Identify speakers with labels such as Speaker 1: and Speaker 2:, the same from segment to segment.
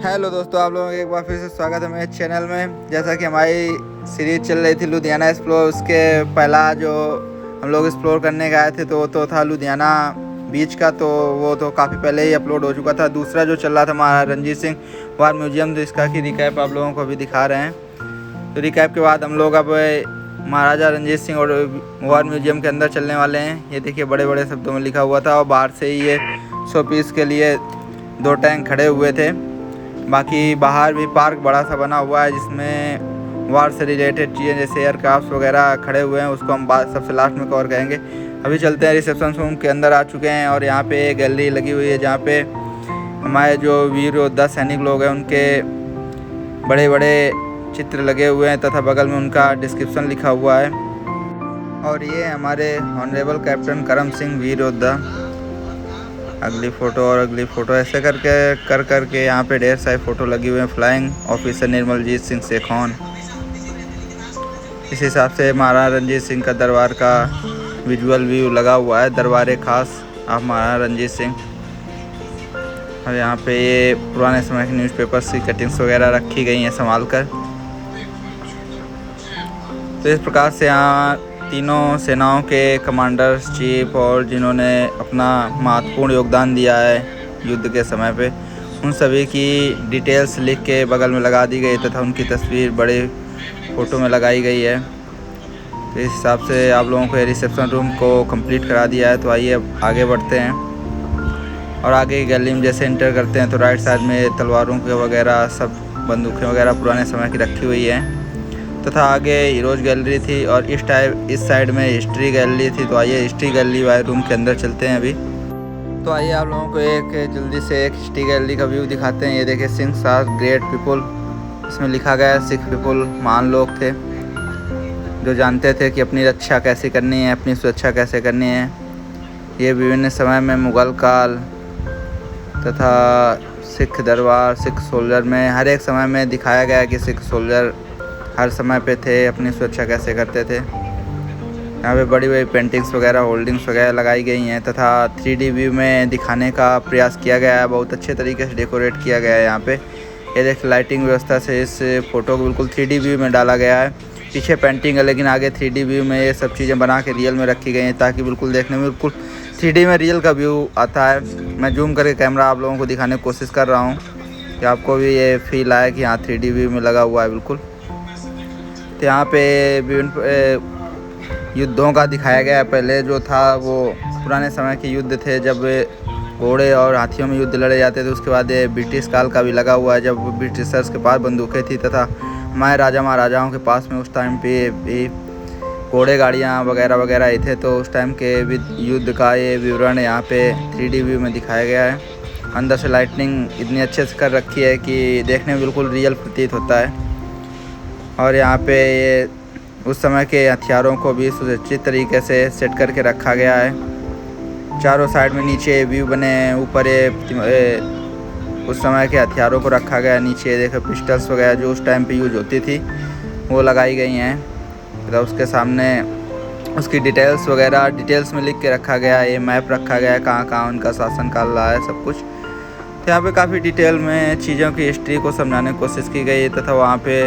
Speaker 1: Hello दोस्तों, आप लोगों का एक बार फिर से स्वागत है मेरे चैनल में। जैसा कि हमारी सीरीज चल रही थी लुधियाना एक्सप्लोर, उसके पहला जो हम लोग एक्सप्लोर करने गए थे तो था लुधियाना बीच का, तो वो तो काफ़ी पहले ही अपलोड हो चुका था। दूसरा जो चल रहा था हमारा रणजीत सिंह वार म्यूजियम, तो इसका की रिकैप आप लोगों को अभी दिखा रहे हैं। तो रिकैप के बाद हम लोग अब महाराजा रणजीत सिंह और वार म्यूजियम के अंदर चलने वाले हैं। ये देखिए बड़े बड़े शब्दों में लिखा हुआ था, और बाहर से ही ये 100 पीस के लिए 2 टैंक खड़े हुए थे। बाकी बाहर भी पार्क बड़ा सा बना हुआ है जिसमें वार से रिलेटेड चीज़ें जैसे एयरक्राफ्ट वगैरह खड़े हुए हैं, उसको हम सबसे लास्ट में कवर करेंगे। अभी चलते हैं, रिसेप्शन रूम के अंदर आ चुके हैं और यहाँ पे एक गैलरी लगी हुई है जहाँ पे हमारे जो वीर योद्धा सैनिक लोग हैं उनके बड़े बड़े चित्र लगे हुए हैं तथा बगल में उनका डिस्क्रिप्शन लिखा हुआ है। और ये हमारे ऑनरेबल कैप्टन करम सिंह वीर योद्धा। अगली फ़ोटो और अगली फ़ोटो ऐसे करके यहाँ पे ढेर सारी फ़ोटो लगी हुई हैं। Flying officer Nirmaljit Singh Sekhon. इस हिसाब से महाराजा रणजीत सिंह का दरबार का विजुअल व्यू लगा हुआ है, दरबार खास आप महाराजा रणजीत सिंह। और यहाँ पे ये पुराने समय के न्यूज़पेपर्स की कटिंग्स वगैरह रखी गई हैं संभाल कर। तो इस प्रकार से यहाँ तीनों सेनाओं के कमांडर्स चीफ और जिन्होंने अपना महत्वपूर्ण योगदान दिया है युद्ध के समय पे, उन सभी की डिटेल्स लिख के बगल में लगा दी गई तथा उनकी तस्वीर बड़े फ़ोटो में लगाई गई है। तो इस हिसाब से आप लोगों को रिसेप्शन रूम को कंप्लीट करा दिया है। तो आइए अब आगे बढ़ते हैं और आगे की गैलरी में जैसे एंटर करते हैं तो राइट साइड में तलवारों के वगैरह सब बंदूकें वगैरह पुराने समय की रखी हुई हैं तथा आगे हीरोज गैलरी थी और इस साइड में हिस्ट्री गैलरी थी। तो आइए हिस्ट्री गैलरी वाले रूम के अंदर चलते हैं अभी। तो आइए आप लोगों को एक जल्दी से एक हिस्ट्री गैलरी का व्यू दिखाते हैं। ये देखिए, सिंह आर ग्रेट पीपल, इसमें लिखा गया है सिख पीपल महान लोग थे जो जानते थे कि अपनी रक्षा कैसे करनी है, अपनी सुरक्षा कैसे करनी है। ये विभिन्न समय में मुग़ल काल तथा सिख दरबार, सिख सोल्जर में हर एक समय में दिखाया गया कि सिख सोल्जर हर समय पे थे, अपनी सुरक्षा कैसे करते थे। यहाँ पे बड़ी बड़ी पेंटिंग्स वगैरह, होल्डिंग्स वगैरह लगाई गई हैं तथा 3D व्यू में दिखाने का प्रयास किया गया है। बहुत अच्छे तरीके से डेकोरेट किया गया है यहाँ पे। ये देख, लाइटिंग व्यवस्था से इस फ़ोटो को बिल्कुल 3D व्यू में डाला गया है। पीछे पेंटिंग है लेकिन आगे 3D व्यू में ये सब चीज़ें बना के रियल में रखी गई हैं ताकि बिल्कुल देखने में बिल्कुल 3D में रियल का व्यू आता है। मैं जूम करके कैमरा आप लोगों को दिखाने की कोशिश कर रहा हूँ कि आपको भी ये फील आए कि हाँ 3D व्यू में लगा हुआ है बिल्कुल। तो यहाँ पे विभिन्न युद्धों का दिखाया गया है। पहले जो था वो पुराने समय के युद्ध थे जब घोड़े और हाथियों में युद्ध लड़े जाते थे। उसके बाद ब्रिटिश काल का भी लगा हुआ है जब ब्रिटिशर्स के पास बंदूकें थी तथा हमारे राजा महाराजाओं के पास में उस टाइम पे भी घोड़े गाड़ियाँ वगैरह वगैरह ही थे। तो उस टाइम के युद्ध का ये विवरण यहाँ पे 3D व्यू में दिखाया गया है। अंदर से लाइटनिंग इतनी अच्छे से कर रखी है कि देखने में बिल्कुल रियल प्रतीत होता है। और यहाँ पे ये उस समय के हथियारों को भी सुरक्षित तरीके से सेट करके रखा गया है। चारों साइड में नीचे व्यू बने हैं, ऊपर उस समय के हथियारों को रखा गया है। नीचे देखो पिस्टल्स वगैरह जो उस टाइम पे यूज होती थी वो लगाई गई हैं तथा उसके सामने उसकी डिटेल्स वगैरह डिटेल्स में लिख के रखा गया है। ये मैप रखा गया है कहाँ कहाँ उनका शासनकाल रहा है सब कुछ। तो यहाँ पे काफ़ी डिटेल में चीज़ों की हिस्ट्री को समझाने की कोशिश की गई तथा वहाँ पे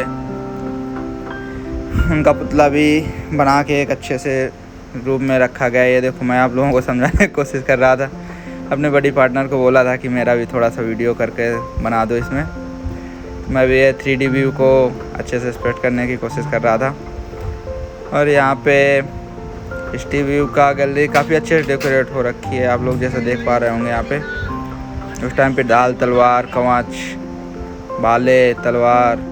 Speaker 1: उनका पुतला भी बना के एक अच्छे से रूम में रखा गया है। ये देखो, मैं आप लोगों को समझाने की कोशिश कर रहा था। अपने बड़ी पार्टनर को बोला था कि मेरा भी थोड़ा सा वीडियो करके बना दो इसमें। मैं भी ये 3D व्यू को अच्छे से स्प्रेड करने की कोशिश कर रहा था। और यहाँ पे हिस्ट्री व्यू का गैलरी काफ़ी अच्छे से डेकोरेट हो रखी है, आप लोग जैसे देख पा रहे होंगे। यहाँ पे उस टाइम पे ढाल, तलवार, कवच, भाले, तलवार,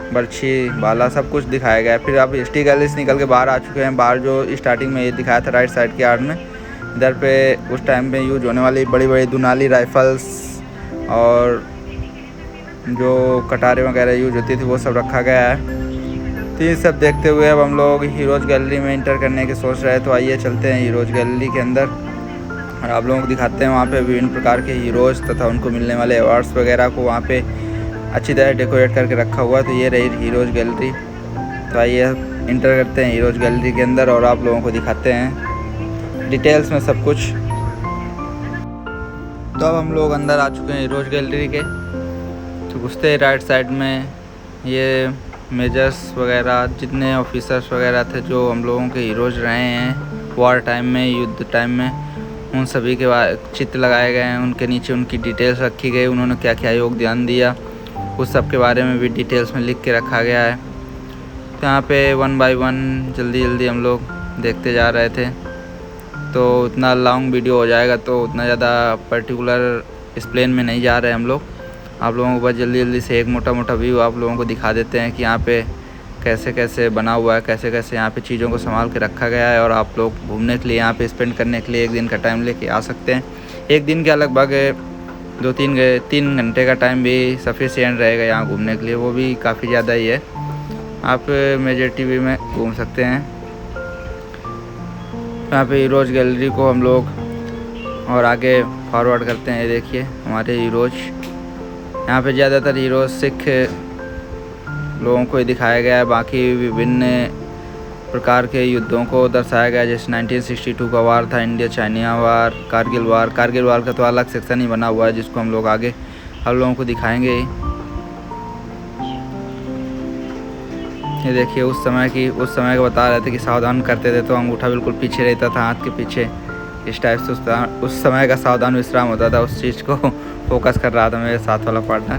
Speaker 1: बर्छी, भाला सब कुछ दिखाया गया है। फिर आप हिस्ट्री गैलरी से निकल के बाहर आ चुके हैं। बाहर जो स्टार्टिंग में ये दिखाया था राइट साइड के आर्ट में, इधर पे उस टाइम में यूज होने वाली बड़ी बड़ी दुनाली राइफल्स और जो कटारे वगैरह यूज होती थी वो सब रखा गया है। तो ये सब देखते हुए अब हम लोग हीरोज गैलरी में इंटर करने की सोच रहे हैं। तो आइए चलते हैं हीरोज गैलरी के अंदर और आप लोगों को दिखाते हैं वहाँ पे विभिन्न प्रकार के हीरोज़ तथा उनको मिलने वाले अवार्ड्स वगैरह को वहाँ पे अच्छी तरह डेकोरेट करके रखा हुआ है। तो ये रही हीरोज गैलरी। तो आइए इंटर करते हैं हीरोज गैलरी के अंदर और आप लोगों को दिखाते हैं डिटेल्स में सब कुछ। तो अब हम लोग अंदर आ चुके हैं हीरोज गैलरी के। से घुसते ही राइट साइड में ये मेजर्स वगैरह जितने ऑफिसर्स वगैरह थे जो हम लोगों के हीरोज़ रहे हैं वॉर टाइम में, युद्ध टाइम में, उन सभी के चित्र लगाए गए हैं। उनके नीचे उनकी डिटेल्स रखी गई, उन्होंने क्या क्या योगदान दिया उस सब के बारे में भी डिटेल्स में लिख के रखा गया है। तो यहाँ पे 1 बाय 1 जल्दी जल्दी हम लोग देखते जा रहे थे। तो उतना लॉन्ग वीडियो हो जाएगा तो उतना ज़्यादा पर्टिकुलर एक्सप्लेन में नहीं जा रहे हम लोग। आप लोगों को बस जल्दी जल्दी से एक मोटा मोटा व्यू आप लोगों को दिखा देते हैं कि यहाँ पे कैसे कैसे बना हुआ है, कैसे कैसे यहाँ पे चीज़ों को संभाल के रखा गया है। और आप लोग घूमने के लिए यहाँ पे स्पेंड करने के लिए एक दिन का टाइम लेके आ सकते हैं। एक दिन के लगभग 2-3 घंटे का टाइम भी सफिशिएंट रहेगा यहाँ घूमने के लिए, वो भी काफ़ी ज़्यादा ही है। आप मेजर टीवी में घूम सकते हैं। यहाँ पे हीरोज़ गैलरी को हम लोग और आगे फॉरवर्ड करते हैं। ये देखिए हमारे हीरोज़, यहाँ पे ज़्यादातर हीरोज़ सिख लोगों को ही दिखाया गया है। बाकी विभिन्न प्रकार के युद्धों को दर्शाया गया है, जैसे 1962 का वार था, इंडिया चाइना वार, कारगिल वार। कारगिल वार का तो अलग सेक्शन ही बना हुआ है जिसको हम लोग आगे हम लोगों को दिखाएंगे। ये देखिए उस समय का बता रहे थे कि सावधान करते थे तो अंगूठा बिल्कुल पीछे रहता था, हाथ के पीछे, इस टाइप से उस समय का सावधान विश्राम होता था। उस चीज़ को फोकस कर रहा था मेरे साथ वाला पार्टनर।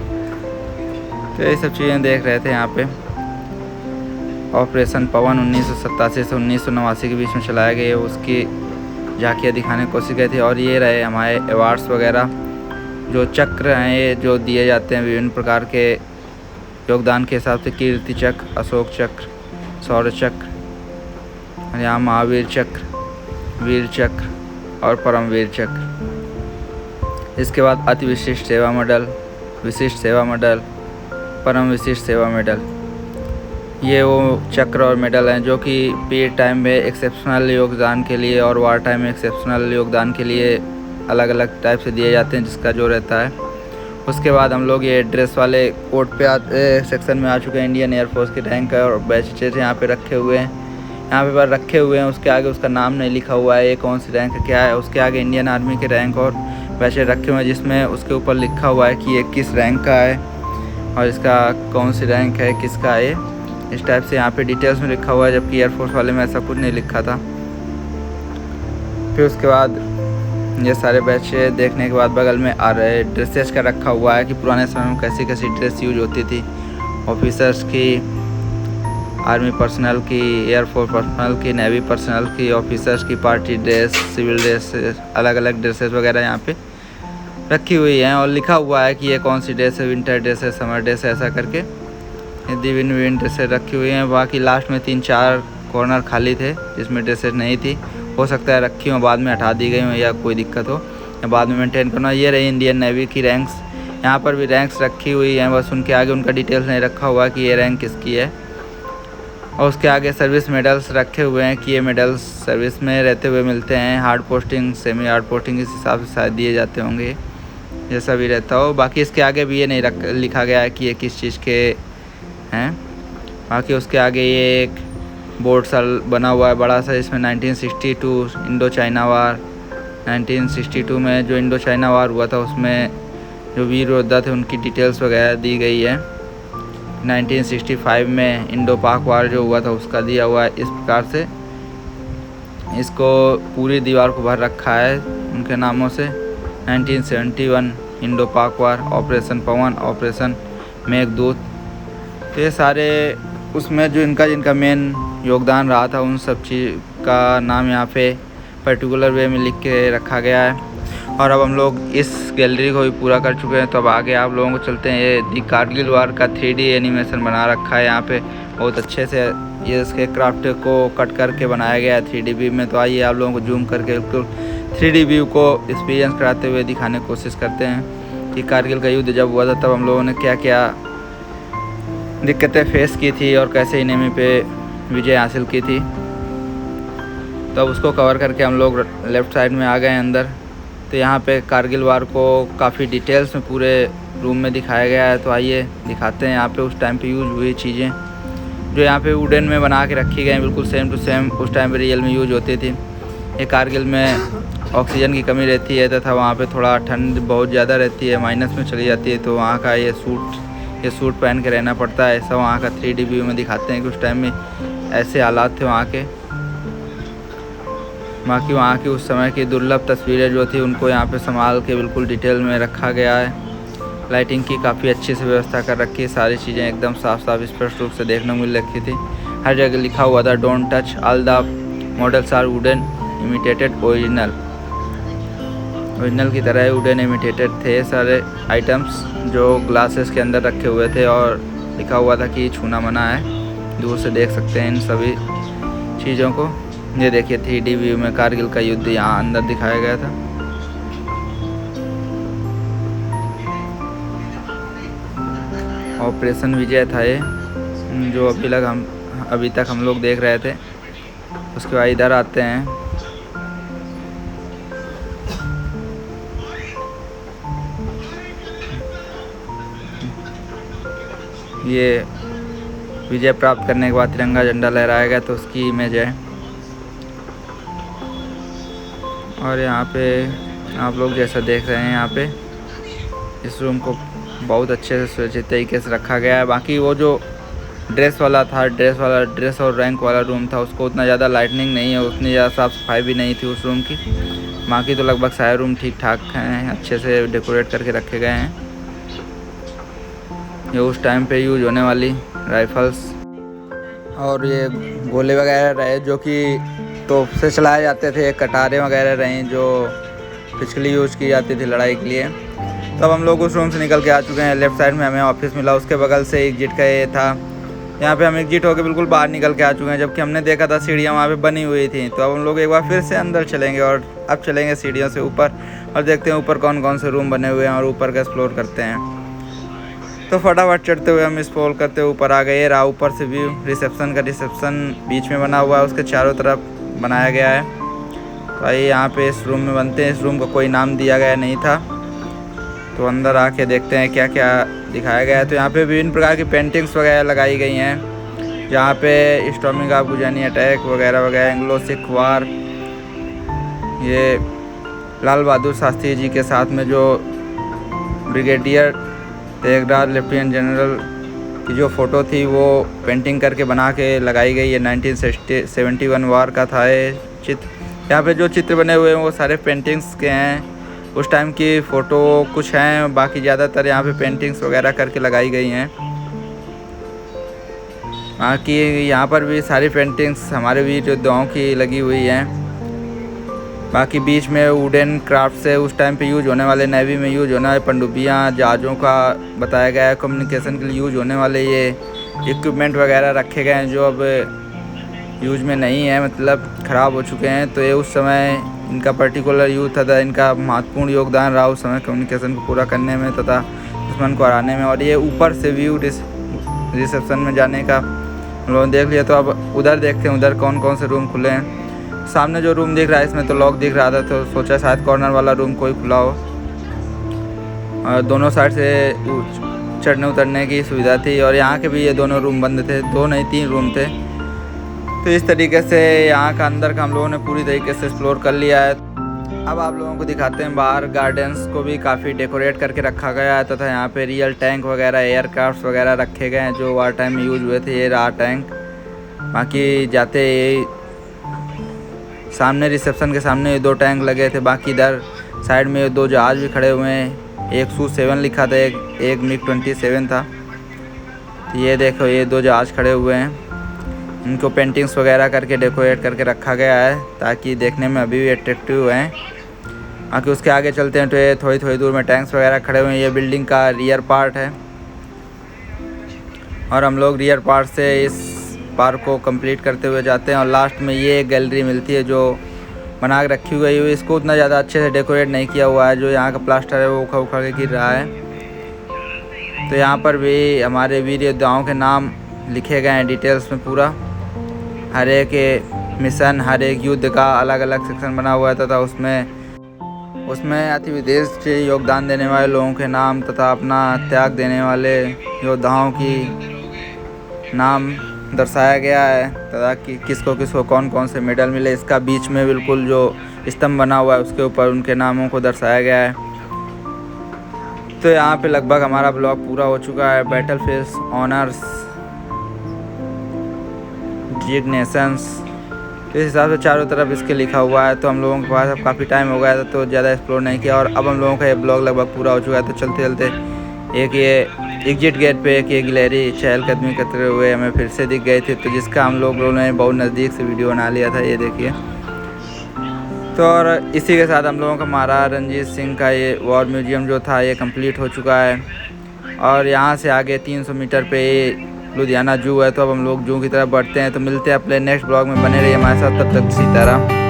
Speaker 1: तो ये सब चीज़ें देख रहे थे यहाँ पे। ऑपरेशन पवन 1987 से 1989 के बीच में चलाया गया, उसकी झांकियाँ दिखाने की कोशिश की थी। और ये रहे हमारे अवार्ड्स वगैरह, जो चक्र हैं ये जो दिए जाते हैं विभिन्न प्रकार के योगदान के हिसाब से, कीर्ति चक्र, अशोक चक्र, शौर्य चक्र, यहाँ महावीर चक्र, वीर चक्र और परमवीर चक्र। इसके बाद अति विशिष्ट सेवा मेडल, विशिष्ट सेवा मेडल, परम विशिष्ट सेवा मेडल। ये वो चक्र और मेडल हैं जो कि पीरियड टाइम में एक्सेप्शनल योगदान के लिए और वार टाइम में एक्सेप्शनल योगदान के लिए अलग अलग टाइप से दिए जाते हैं, जिसका जो रहता है। उसके बाद हम लोग ये ड्रेस वाले कोड पे सेक्शन में आ चुके हैं। इंडियन एयरफोर्स के रैंक और बैचेज यहाँ पे रखे हुए हैं, यहाँ पे पर रखे हुए हैं। उसके आगे उसका नाम नहीं लिखा हुआ है, ये कौन सी रैंक क्या है। उसके आगे इंडियन आर्मी के रैंक और बैचेज रखे हुए हैं, जिसमें उसके ऊपर लिखा हुआ है कि ये किस रैंक का है और इसका कौन सी रैंक है, किसका है। इस टाइप से यहाँ पे डिटेल्स में लिखा हुआ है, जबकि एयरफोर्स वाले में ऐसा कुछ नहीं लिखा था। फिर उसके बाद ये सारे बैच देखने के बाद बगल में ड्रेसेस का रखा हुआ है कि पुराने समय में कैसी कैसी ड्रेस यूज होती थी, ऑफिसर्स की, आर्मी पर्सनल की, एयरफोर्स पर्सनल की, नेवी पर्सनल की, ऑफिसर्स की पार्टी ड्रेस, सिविल ड्रेस, अलग अलग ड्रेसेस वगैरह यहाँ पे रखी हुई हैं। और लिखा हुआ है कि ये कौन सी ड्रेस है, विंटर ड्रेस है, समर ड्रेस है, ऐसा करके विभिन्न ड्रेसेस रखी हुई हैं। बाकी लास्ट में 3-4 कॉर्नर खाली थे जिसमें ड्रेसेस नहीं थी, हो सकता है रखी हो बाद में हटा दी गई हो या कोई दिक्कत हो या बाद में मेंटेन करना। ये रही इंडियन नेवी की रैंक्स, यहाँ पर भी रैंक्स रखी हुई हैं, बस उनके आगे उनका डिटेल्स नहीं रखा हुआ कि ये रैंक किसकी है। और उसके आगे सर्विस मेडल्स रखे हुए हैं कि ये मेडल्स सर्विस में रहते हुए मिलते हैं, hard posting, semi hard posting, इस हिसाब से शायद दिए जाते होंगे, जैसा भी रहता हो। बाकी इसके आगे भी ये नहीं लिखा गया है कि ये किस चीज़ के हैं। बाकी उसके आगे ये एक बोर्ड सा बना हुआ है बड़ा सा, इसमें 1962 इंडो चाइना वार, 1962 में जो इंडो चाइना वार हुआ था उसमें जो वीर योद्धा थे उनकी डिटेल्स वगैरह दी गई है। 1965 में इंडो पाक वार जो हुआ था उसका दिया हुआ है। इस प्रकार से इसको पूरी दीवार को भर रखा है उनके नामों से। 1971 इंडो पाक वार, ऑपरेशन पवन, ऑपरेशन मेघदूत। तो ये सारे उसमें जो जिनका मेन योगदान रहा था उन सब चीज़ का नाम यहाँ पे पर्टिकुलर वे में लिख के रखा गया है। और अब हम लोग इस गैलरी को भी पूरा कर चुके हैं, तो अब आगे आप लोगों को चलते हैं। ये दी कारगिल वार का 3D एनिमेशन बना रखा है यहाँ पे बहुत अच्छे से। ये इसके क्राफ्ट को कट करके बनाया गया है 3D व्यू में। तो आइए आप लोगों को जूम करके बिल्कुल 3D व्यू को एक्सपीरियंस कराते हुए दिखाने की कोशिश करते हैं कि कारगिल का युद्ध जब हुआ था तब हम लोगों ने क्या क्या दिक्कतें फेस की थी और कैसे एनिमी पे विजय हासिल की थी। तो अब उसको कवर करके हम लोग लेफ़्ट साइड में आ गए हैं अंदर। तो यहाँ पे कारगिल वार को काफ़ी डिटेल्स में पूरे रूम में दिखाया गया है। तो आइए दिखाते हैं यहाँ पे उस टाइम पे यूज़ हुई चीज़ें जो यहाँ पे वुडन में बना के रखी गई, बिल्कुल सेम टू सेम उस टाइम पे रियल में यूज होती थी। ये कारगिल में ऑक्सीजन की कमी रहती है तथा वहाँ पे थोड़ा ठंड बहुत ज़्यादा रहती है, माइनस में चली जाती है, तो वहाँ का ये सूट पहन के रहना पड़ता है। ऐसा वहाँ का 3D व्यू में दिखाते हैं कि उस टाइम में ऐसे हालात थे वहाँ के। बाकी वहाँ की उस समय की दुर्लभ तस्वीरें जो थी उनको यहाँ पे संभाल के बिल्कुल डिटेल में रखा गया है। लाइटिंग की काफ़ी अच्छे से व्यवस्था कर रखी है, सारी चीज़ें एकदम साफ स्पष्ट रूप से देखने को मिल रखी थी। हर जगह लिखा हुआ था don't touch, all the models are wooden imitated original की तरह वुडन इमिटेटेड थे सारे आइटम्स जो ग्लासेस के अंदर रखे हुए थे, और लिखा हुआ था कि छूना मना है। दूर से देख सकते हैं इन सभी चीज़ों को। ये देखिए 3D व्यू में कारगिल का युद्ध यहाँ अंदर दिखाया गया था। ऑपरेशन विजय था ये, जो अभी तक हम लोग देख रहे थे। उसके बाद इधर आते हैं, ये विजय प्राप्त करने के बाद तिरंगा झंडा लहराया गया तो उसकी इमेज है। और यहाँ पे आप लोग जैसा देख रहे हैं, यहाँ पे इस रूम को बहुत अच्छे से सुरक्षित तरीके से रखा गया है। बाकी वो जो ड्रेस और रैंक वाला रूम था उसको उतना ज़्यादा लाइटनिंग नहीं है, उतनी ज़्यादा साफ़ सफाई भी नहीं थी उस रूम की। बाकी तो लगभग सारे रूम ठीक ठाक हैं, अच्छे से डेकोरेट करके रखे गए हैं। ये उस टाइम पे यूज होने वाली राइफल्स और ये गोले वगैरह रहे जो कि तोप से चलाए जाते थे, कटारें वगैरह रहीं जो पिछली यूज की जाती थी लड़ाई के लिए। तब हम लोग उस रूम से निकल के आ चुके हैं। लेफ़्ट साइड में हमें ऑफिस मिला, उसके बगल से एग्जिट का ये था। यहाँ पे हम एग्जिट होकर बिल्कुल बाहर निकल के आ चुके हैं, जबकि हमने देखा था सीढ़ियाँ वहाँ पे बनी हुई थी। तो अब हम लोग एक बार फिर से अंदर चलेंगे और अब चलेंगे सीढ़ियों से ऊपर और देखते हैं ऊपर कौन कौन से रूम बने हुए हैं और ऊपर का एक्सप्लोर करते हैं। तो फटाफट चढ़ते हुए हम एक्सप्लोर करते हुए ऊपर आ गए। रहा ऊपर से व्यू रिसेप्शन बीच में बना हुआ है, उसके चारों तरफ बनाया गया है। तो आइए यहाँ पे इस रूम में बनते हैं। इस रूम को कोई नाम दिया गया नहीं था, तो अंदर आके देखते हैं क्या क्या दिखाया गया है। तो यहाँ पे विभिन्न प्रकार की पेंटिंग्स वगैरह लगाई गई हैं, जहाँ पे स्टॉर्मिंग ऑफ गुजानी अटैक वगैरह एंग्लो सिख वार, ये लाल बहादुर शास्त्री जी के साथ में जो ब्रिगेडियर तेगराज लेफ्टिनेंट जनरल की जो फ़ोटो थी वो पेंटिंग करके बना के लगाई गई है। 1971 वार का था ये चित्र। यहाँ पे जो चित्र बने हुए हैं वो सारे पेंटिंग्स के हैं, उस टाइम की फ़ोटो कुछ हैं, बाकी ज़्यादातर यहाँ पे पेंटिंग्स वगैरह करके लगाई गई हैं। बाकी यहाँ पर भी सारी पेंटिंग्स हमारे वीर योद्धाओं की लगी हुई हैं। बाकी बीच में वुडन क्राफ्ट से उस टाइम पे यूज होने वाले, नेवी में यूज होने वाले पनडुब्बियाँ जहाज़ों का बताया गया है। कम्युनिकेशन के लिए यूज होने वाले ये इक्विपमेंट वगैरह रखे गए हैं जो अब यूज में नहीं है, मतलब ख़राब हो चुके हैं। तो ये उस समय इनका पर्टिकुलर यूज था, इनका महत्वपूर्ण योगदान रहा उस समय कम्युनिकेशन को पूरा करने में तथा दुश्मन को हराने में। और ये ऊपर से व्यू रिसेप्शन में जाने का हम लोगों ने देख लिया। तो अब उधर देखते हैं उधर कौन कौन से रूम खुले हैं। सामने जो रूम दिख रहा है इसमें तो लॉक दिख रहा था, तो सोचा शायद कॉर्नर वाला रूम कोई खुला हो। और दोनों साइड से चढ़ने उतरने की सुविधा थी। और यहाँ के भी ये दोनों रूम बंद थे, 2 नहीं 3 रूम थे। तो इस तरीके से यहाँ का अंदर का हम लोगों ने पूरी तरीके से एक्सप्लोर कर लिया है। अब आप लोगों को दिखाते हैं बाहर गार्डन्स को भी काफ़ी डेकोरेट करके रखा गया है तथा यहाँ पे रियल टैंक वगैरह, एयरक्राफ्ट वगैरह रखे गए हैं जो वार टाइम में यूज हुए थे। ये रहा टैंक। बाकी जाते सामने रिसेप्शन के सामने ये 2 टैंक लगे थे। बाकी इधर साइड में 2 जहाज़ भी खड़े हुए हैं, एक Su-7 लिखा था, एक MiG-27 था। तो ये देखो ये 2 जहाज़ खड़े हुए हैं, इनको पेंटिंग्स वगैरह करके डेकोरेट करके रखा गया है ताकि देखने में अभी भी अट्रैक्टिव हैं। बाकी उसके आगे चलते हैं तो ये थोड़ी दूर में टैंक्स वगैरह खड़े हुए हैं। ये बिल्डिंग का रियर पार्ट है और हम लोग रियर पार्ट से इस पार्क को कंप्लीट करते हुए जाते हैं। और लास्ट में ये एक गैलरी मिलती है जो बना के रखी हुई है। इसको उतना ज़्यादा अच्छे से डेकोरेट नहीं किया हुआ है, जो यहाँ का प्लास्टर है वो उखड़ के गिर रहा है। तो यहाँ पर भी हमारे वीर योद्धाओं के नाम लिखे गए हैं डिटेल्स में पूरा। हर एक मिशन, हर एक युद्ध का अलग अलग सेक्शन बना हुआ है तथा उसमें अति विदेश से योगदान देने वाले लोगों के नाम तथा अपना त्याग देने वाले योद्धाओं की नाम दर्शाया गया है तथा कि किसको किसको कौन कौन से मेडल मिले। इसका बीच में बिल्कुल जो स्तंभ बना हुआ है उसके ऊपर उनके नामों को दर्शाया गया है। तो यहाँ पे लगभग हमारा ब्लॉग पूरा हो चुका है। बैटल फील्ड्स, ऑनर्स, डिजिग्नेशंस, तो इस हिसाब से चारों तरफ इसके लिखा हुआ है। तो हम लोगों के पास अब काफ़ी टाइम हो गया था तो ज़्यादा एक्सप्लोर नहीं किया, और अब हम लोगों का ये ब्लॉग लगभग पूरा हो चुका है। तो चलते चलते एक ये एग्जिट गेट पे एक ये गिलहरी चहलकदमी करते हुए हमें फिर से दिख गए थे, तो जिसका हम लोगों ने बहुत नज़दीक से वीडियो बना लिया था, ये देखिए। तो और इसी के साथ हम लोगों का महाराजा रणजीत सिंह का ये वॉर म्यूजियम जो था ये कंप्लीट हो चुका है। और यहाँ से आगे 300 मीटर पे ये लुधियाना जू है। तो अब हम लोग जू की तरफ बढ़ते हैं। तो मिलते हैं अपने नेक्स्ट ब्लॉग में, बने रहिए हमारे साथ, तब तक इसी तरह।